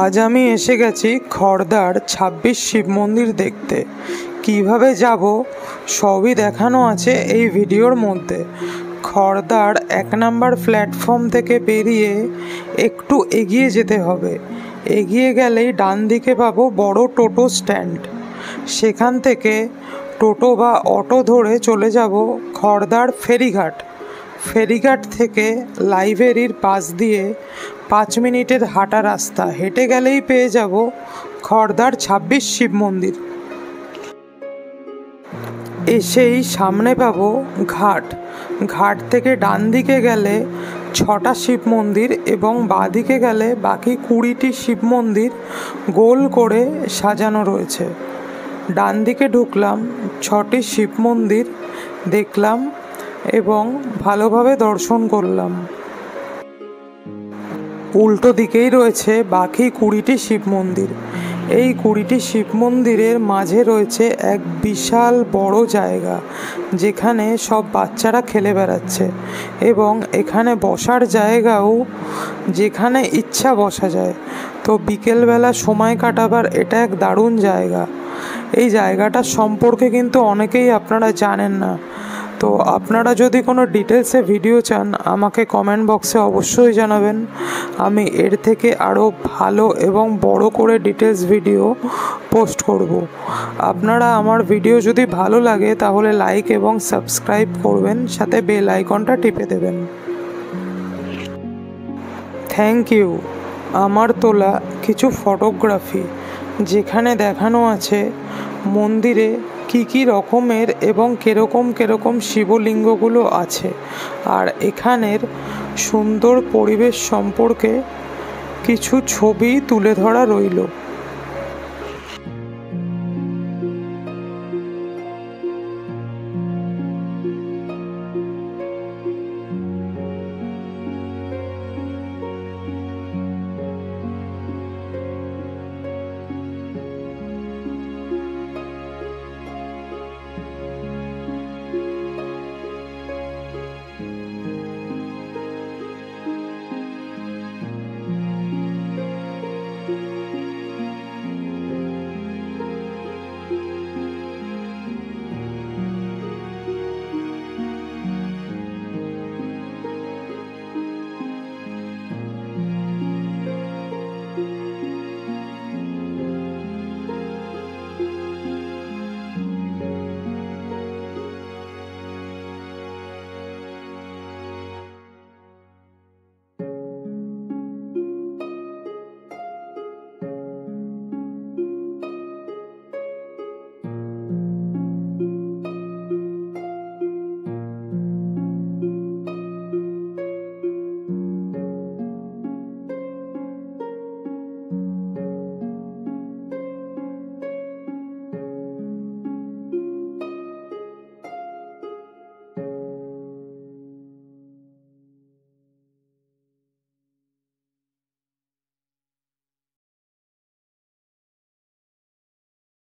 আজ আমি এসে গেছি খড়দার ২৬ শিব মন্দির দেখতে। কিভাবে যাব সবই দেখানো আছে এই ভিডিওর মধ্যে। খড়দার ১ নম্বর প্ল্যাটফর্ম থেকে বেরিয়ে একটু এগিয়ে যেতে হবে। এগিয়ে গেলেই ডান দিকে পাবো বড় টোটো স্ট্যান্ড। সেখান থেকে টোটো বা অটো ধরে চলে যাব খড়দার ফেরিঘাট। ফেরিঘাট থেকে লাইব্রেরির পাশ দিয়ে ৫ মিনিটের হাঁটা রাস্তা। হেঁটে গেলেই পেয়ে যাব খড়দার ২৬ শিব মন্দির। এসেই সামনে পাবো ঘাট। ঘাট থেকে ডান দিকে গেলে ৬টা শিব মন্দির এবং বাঁ দিকে গেলে বাকি ২০টি শিব মন্দির গোল করে সাজানো রয়েছে। ডান দিকে ঢুকলাম, ৬টি শিব মন্দির দেখলাম এবং ভালোভাবে দর্শন করলাম। উল্টো দিকেই রয়েছে বাকি ২০টি শিব মন্দির। এই ২০টি শিব মন্দিরের মাঝে রয়েছে এক বিশাল বড় জায়গা, যেখানে সব বাচ্চারা খেলে বেড়াচ্ছে এবং এখানে বসার জায়গাও, যেখানে ইচ্ছা বসা যায়। তো বিকেলবেলা সময় কাটাবার এটা এক দারুণ জায়গা। এই জায়গাটার সম্পর্কে কিন্তু অনেকেই আপনারা জানেন না। তো আপনারা যদি কোনো ডিটেলসে ভিডিও চান আমাকে কমেন্ট বক্সে অবশ্যই জানাবেন। আমি এর থেকে আরও ভালো এবং বড় করে ডিটেলস ভিডিও পোস্ট করব। আপনারা আমার ভিডিও যদি ভালো লাগে তাহলে লাইক এবং সাবস্ক্রাইব করবেন, সাথে বেল আইকনটা টিপে দেবেন। Thank you. আমার তোলা কিছু ফটোগ্রাফি, যেখানে দেখানো আছে মন্দিরে কি কি রকমের এবং কেরকম শিবলিঙ্গগুলো আছে, আর এখানের সুন্দর পরিবেশ সম্পর্কে কিছু ছবি তুলে ধরা রইল।